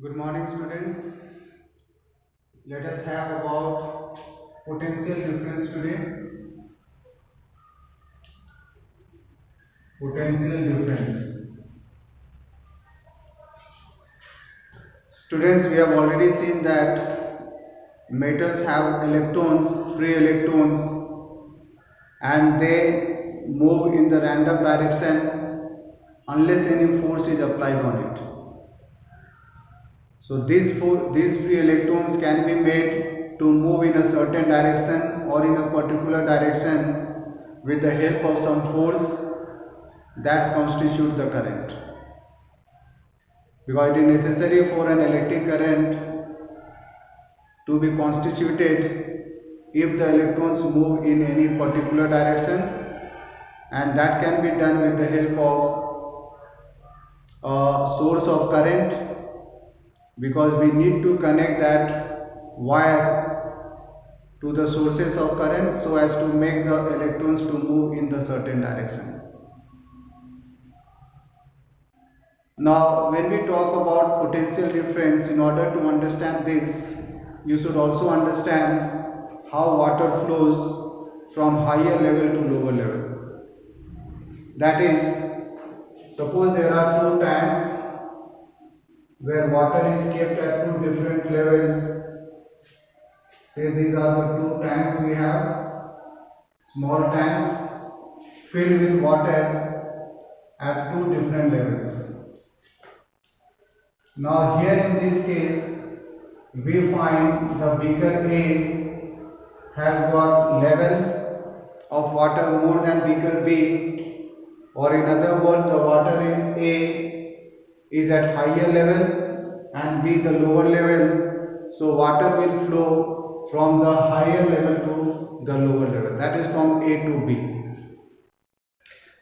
Good morning, students. Let us have about potential difference today. Potential difference. Students, we have already seen that metals have electrons, free electrons, and they move in the random direction unless any force is applied on it. So these free electrons can be made to move in a certain direction or in a particular direction with the help of some force that constitute the current. Because it is necessary for an electric current to be constituted if the electrons move in any particular direction, and that can be done with the help of a source of current, because we need to connect that wire to the sources of current so as to make the electrons to move in the certain direction. Now, when we talk about potential difference, in order to understand this, you should also understand how water flows from higher level to lower level. That is, suppose there are two tanks where water is kept at two different levels. Say these are the two tanks we have, small tanks filled with water at two different levels. Now here in this case, we find the beaker A has got level of water more than beaker B, or in other words, the water in A is at higher level and B the lower level. So water will flow from the higher level to the lower level, that is from A to B.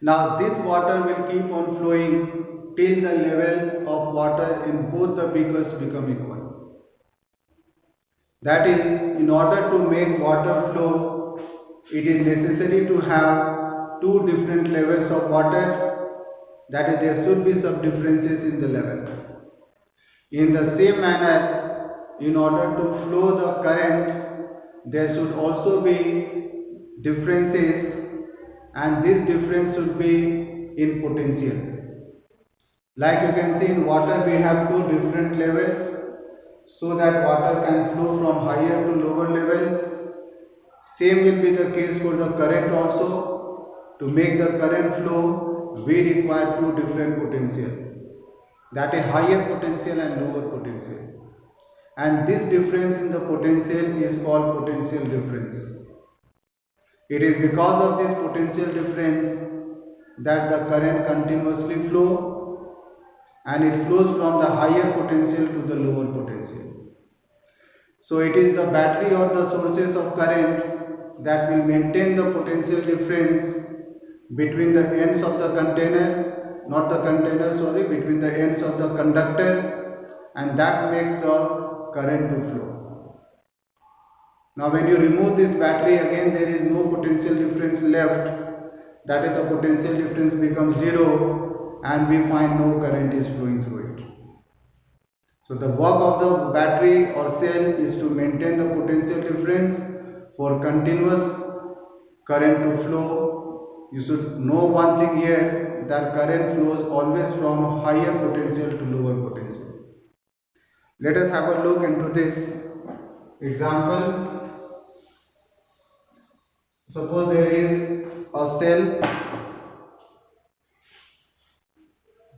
Now this water will keep on flowing till the level of water in both the beakers become equal. That is, in order to make water flow, it is necessary to have two different levels of water. That is, there should be some differences in the level. In the same manner, in order to flow the current, there should also be differences, and this difference should be in potential. Like you can see, in water we have two different levels, so that water can flow from higher to lower level. Same will be the case for the current also. To make the current flow, we require two different potential, that is higher potential and lower potential. And this difference in the potential is called potential difference. It is because of this potential difference that the current continuously flow, and it flows from the higher potential to the lower potential. So it is the battery or the sources of current that will maintain the potential difference between the ends of the container, not the container, sorry, between the ends of the conductor, and that makes the current to flow. Now when you remove this battery, again there is no potential difference left, that is, the potential difference becomes zero and we find no current is flowing through it. So the work of the battery or cell is to maintain the potential difference for continuous current to flow. You should know one thing here, that current flows always from higher potential to lower potential. Let us have a look into this example. Suppose there is a cell,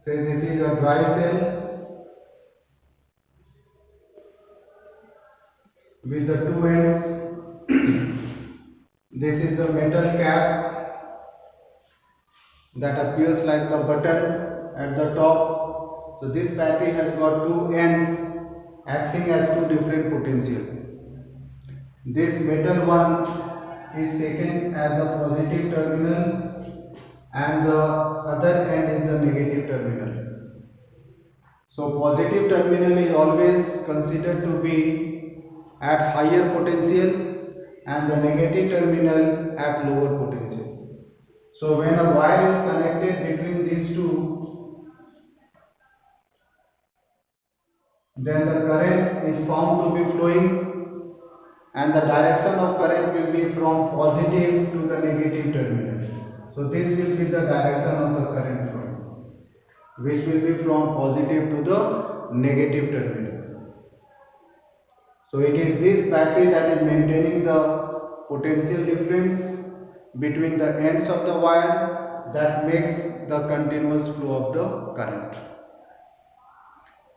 say this is a dry cell with the two ends. This is the metal cap that appears like a button at the top. So this battery has got two ends acting as two different potential. This metal one is taken as the positive terminal and the other end is the negative terminal. So positive terminal is always considered to be at higher potential and the negative terminal at lower potential. So when a wire is connected between these two, then the current is found to be flowing, and the direction of current will be from positive to the negative terminal. So this will be the direction of the current flowing, which will be from positive to the negative terminal. So it is this battery that is maintaining the potential difference between the ends of the wire that makes the continuous flow of the current.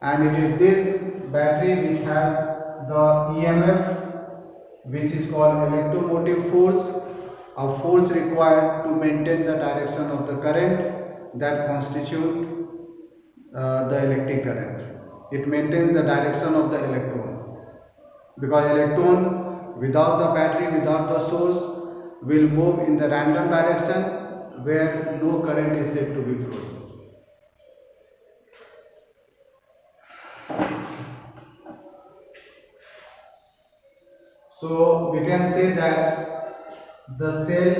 And it is this battery which has the EMF, which is called electromotive force, a force required to maintain the direction of the current that constitute the electric current. It maintains the direction of the electron, because electron without the battery, without the source, will move in the random direction where no current is said to be flowing. So we can say that the cell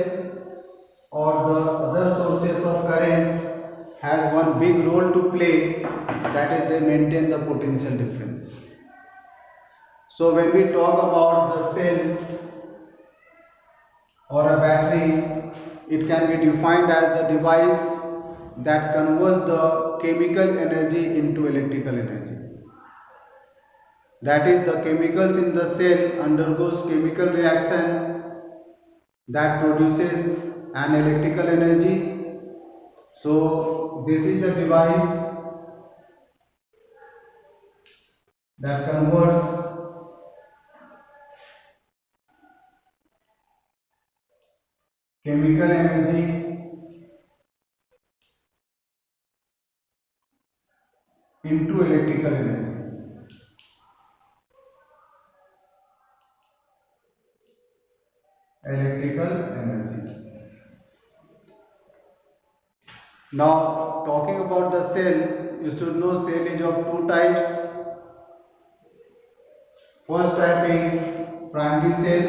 or the other sources of current has one big role to play, that is they maintain the potential difference. So when we talk about the cell or a battery, it can be defined as the device that converts the chemical energy into electrical energy. That is, the chemicals in the cell undergoes chemical reaction that produces an electrical energy. So this is the device that converts chemical energy into electrical energy. Now talking about the cell, you should know cell is of two types. First type is primary cell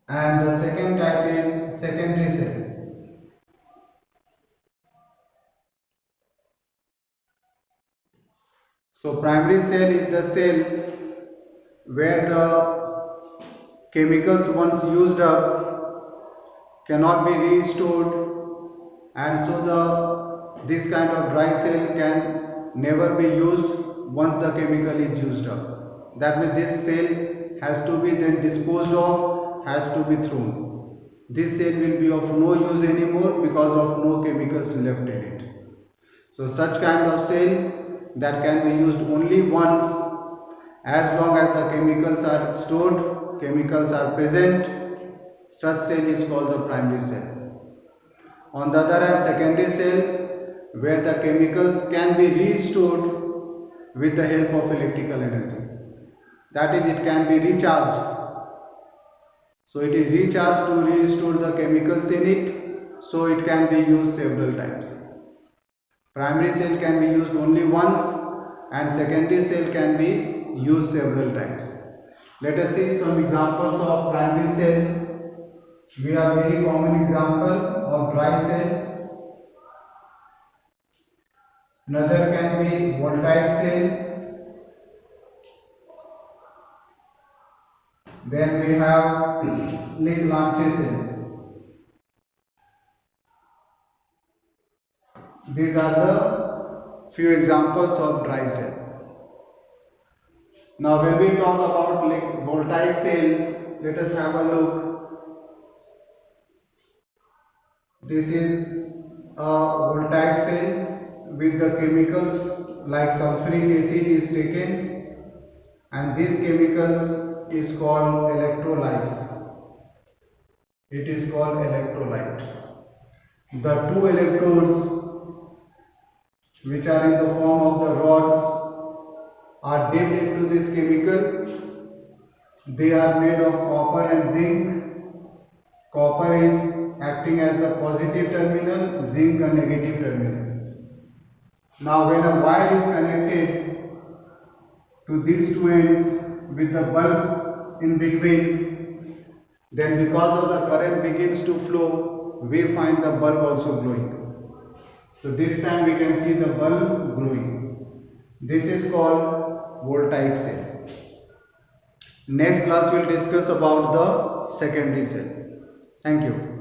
and the second type is secondary cell. So primary cell is the cell where the chemicals once used up cannot be restored, and so this kind of dry cell can never be used once the chemical is used up. That means this cell has to be then disposed of, has to be thrown. This cell will be of no use anymore because of no chemicals left in it. So such kind of cell that can be used only once, as long as the chemicals are stored, chemicals are present, such cell is called the primary cell. On the other hand, secondary cell, where the chemicals can be restored with the help of electrical energy. That is, it can be recharged. So it is recharged to restore the chemicals in it, so it can be used several times. Primary cell can be used only once and secondary cell can be used several times. Let us see some examples of primary cell. We have very common example of dry cell. Another can be voltaic cell. Then we have Leclanché cell. These are the few examples of dry cell. Now when we talk about voltaic cell, let us have a look. This is a voltaic cell with the chemicals like sulfuric acid is taken, and these chemicals is called electrolytes. It is called electrolyte. The two electrodes which are in the form of the rods are dipped into this chemical. They are made of copper and zinc. Copper is acting as the positive terminal, zinc a negative terminal. Now when a wire is connected to these two ends with the bulb in between, then because of the current begins to flow, we find the bulb also glowing. So this time we can see the bulb growing. This is called voltaic cell. Next class we will discuss about the secondary cell. Thank you.